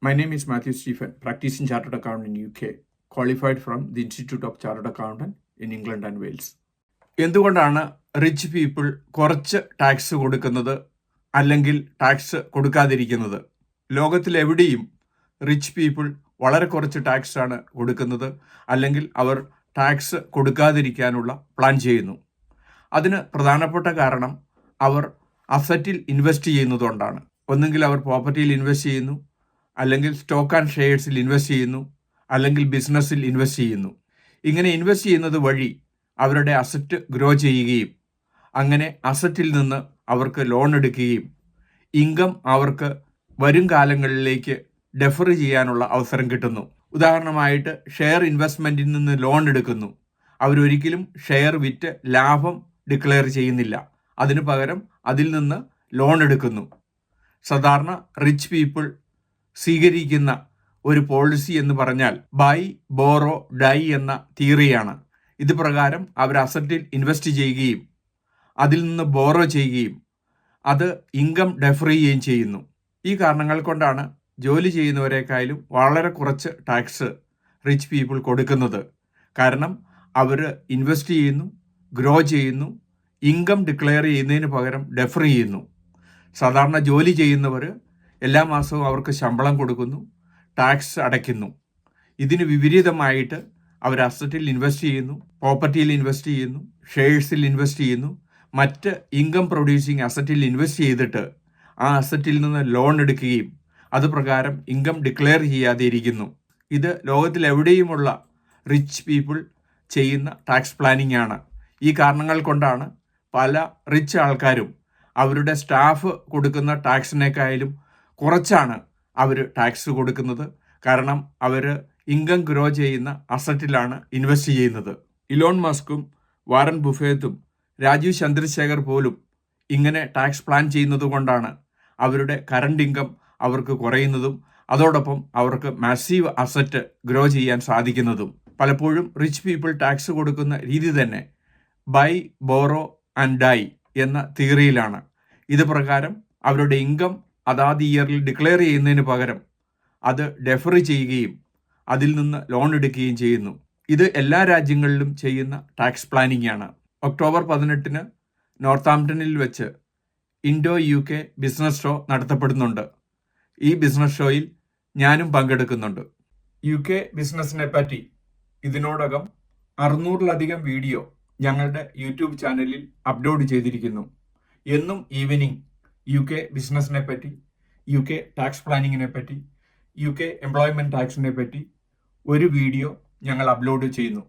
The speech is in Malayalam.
My name is Matthew Stephen, practicing chartered accountant in UK, qualified from the Institute of Chartered Accountant in England and Wales. എന്തുകൊണ്ടാണ് റിച്ച് പീപ്പിൾ കുറച്ച് ടാക്സ് കൊടുക്കുന്നത് അല്ലെങ്കിൽ ടാക്സ് കൊടുക്കാതിരിക്കുന്നത്? ലോകത്തിലെവിടെയും റിച്ച് പീപ്പിൾ വളരെ കുറച്ച് ടാക്സ് ആണ് കൊടുക്കുന്നത്, അല്ലെങ്കിൽ അവർ ടാക്സ് കൊടുക്കാതിരിക്കാനുള്ള പ്ലാൻ ചെയ്യുന്നു. അതിന് പ്രധാനപ്പെട്ട കാരണം അവർ അസറ്റിൽ ഇൻവെസ്റ്റ് ചെയ്യുന്നതുകൊണ്ടാണ്. ഒന്നുകിൽ അവർ പ്രോപ്പർട്ടിയിൽ ഇൻവെസ്റ്റ് ചെയ്യുന്നു, അല്ലെങ്കിൽ സ്റ്റോക്ക് ആൻഡ് ഷെയർസിൽ ഇൻവെസ്റ്റ് ചെയ്യുന്നു, അല്ലെങ്കിൽ ബിസിനസ്സിൽ ഇൻവെസ്റ്റ് ചെയ്യുന്നു. ഇങ്ങനെ ഇൻവെസ്റ്റ് ചെയ്യുന്നത് വഴി അവരുടെ അസറ്റ് ഗ്രോ ചെയ്യുകയും അങ്ങനെ അസറ്റിൽ നിന്ന് അവർക്ക് ലോൺ എടുക്കുകയും ഇൻകം അവർക്ക് വരും കാലങ്ങളിലേക്ക് ഡെഫർ ചെയ്യാനുള്ള അവസരം കിട്ടുന്നു. ഉദാഹരണമായിട്ട് ഷെയർ ഇൻവെസ്റ്റ്മെൻറ്റിൽ നിന്ന് ലോൺ എടുക്കുന്നു. അവരൊരിക്കലും ഷെയർ വിറ്റ് ലാഭം ഡിക്ലെയർ ചെയ്യുന്നില്ല, അതിനു പകരം അതിൽ നിന്ന് ലോൺ എടുക്കുന്നു. സാധാരണ റിച്ച് പീപ്പിൾ സ്വീകരിക്കുന്ന ഒരു പോളിസി എന്ന് പറഞ്ഞാൽ ബൈ ബോറോ ഡൈ എന്ന തിയറിയാണ്. ഇത് പ്രകാരം അവർ അസറ്റിൽ ഇൻവെസ്റ്റ് ചെയ്യുകയും അതിൽ നിന്ന് ബോറോ ചെയ്യുകയും അത് ഇൻകം ഡെഫർ ചെയ്യുകയും ചെയ്യുന്നു. ഈ കാരണങ്ങൾ കൊണ്ടാണ് ജോലി ചെയ്യുന്നവരെക്കാളും വളരെ കുറച്ച് ടാക്സ് റിച്ച് പീപ്പിൾ കൊടുക്കുന്നത്. കാരണം അവർ ഇൻവെസ്റ്റ് ചെയ്യുന്നു, ഗ്രോ ചെയ്യുന്നു, ഇൻകം ഡിക്ലെയർ ചെയ്യുന്നതിന് പകരം ഡെഫർ ചെയ്യുന്നു. സാധാരണ ജോലി ചെയ്യുന്നവർ എല്ലാ മാസവും അവർക്ക് ശമ്പളം കൊടുക്കുന്നു, ടാക്സ് അടയ്ക്കുന്നു. ഇതിന് വിപരീതമായിട്ട് അവർ അസറ്റിൽ ഇൻവെസ്റ്റ് ചെയ്യുന്നു, പ്രോപ്പർട്ടിയിൽ ഇൻവെസ്റ്റ് ചെയ്യുന്നു, ഷെയർസിൽ ഇൻവെസ്റ്റ് ചെയ്യുന്നു, മറ്റ് ഇൻകം പ്രൊഡ്യൂസിങ് അസറ്റിൽ ഇൻവെസ്റ്റ് ചെയ്തിട്ട് ആ അസറ്റിൽ നിന്ന് ലോൺ എടുക്കുകയും അത് പ്രകാരം ഇൻകം ഡിക്ലെയർ ചെയ്യാതെ ഇരിക്കുന്നു. ഇത് ലോകത്തിലെവിടെയുമുള്ള റിച്ച് പീപ്പിൾ ചെയ്യുന്ന ടാക്സ് പ്ലാനിംഗ് ആണ്. ഈ കാരണങ്ങൾ കൊണ്ടാണ് പല റിച്ച് ആൾക്കാരും അവരുടെ സ്റ്റാഫ് കൊടുക്കുന്ന ടാക്സിനേക്കാളും കുറച്ചാണ് അവർ ടാക്സ് കൊടുക്കുന്നത്. കാരണം അവർ ഇൻകം ഗ്രോ ചെയ്യുന്ന അസറ്റിലാണ് ഇൻവെസ്റ്റ് ചെയ്യുന്നത്. ഇലോൺ മസ്കും വാറൻ ബുഫേത്തും രാജീവ് ചന്ദ്രശേഖർ പോലും ഇങ്ങനെ ടാക്സ് പ്ലാൻ ചെയ്യുന്നത് കൊണ്ടാണ് അവരുടെ കറണ്ട് ഇൻകം അവർക്ക് കുറയുന്നതും അതോടൊപ്പം അവർക്ക് മാസീവ് അസറ്റ് ഗ്രോ ചെയ്യാൻ സാധിക്കുന്നതും. പലപ്പോഴും റിച്ച് പീപ്പിൾ ടാക്സ് കൊടുക്കുന്ന രീതി തന്നെ ബൈ ബോറോ ആൻഡ് ഡൈ എന്ന തിയറിയിലാണ്. ഇത് പ്രകാരം അവരുടെ ഇൻകം അതാത് ഇയറിൽ ഡിക്ലെയർ ചെയ്യുന്നതിന് പകരം അത് ഡെഫർ ചെയ്യുകയും അതിൽ നിന്ന് ലോൺ എടുക്കുകയും ചെയ്യുന്നു. ഇത് എല്ലാ രാജ്യങ്ങളിലും ചെയ്യുന്ന ടാക്സ് പ്ലാനിംഗ് ആണ്. ഒക്ടോബർ 18 നോർത്താംപ്ടണിൽ വെച്ച് ഇൻഡോ UK ബിസിനസ് ഷോ നടത്തപ്പെടുന്നുണ്ട്. ഈ ബിസിനസ് ഷോയിൽ ഞാനും പങ്കെടുക്കുന്നുണ്ട്. UK ബിസിനസ്സിനെ പറ്റി ഇതിനോടകം 600-ലധികം വീഡിയോ ഞങ്ങളുടെ യൂട്യൂബ് ചാനലിൽ അപ്ലോഡ് ചെയ്തിരിക്കുന്നു. എന്നും ഈവനിങ് UK ബിസിനസ്സിനെ പറ്റി, UK ടാക്സ് പ്ലാനിങ്ങിനെ പറ്റി, UK എംപ്ലോയ്മെൻറ്റ് ടാക്സിനെ പറ്റി ഒരു വീഡിയോ ഞങ്ങൾ അപ്ലോഡ് ചെയ്യുന്നു.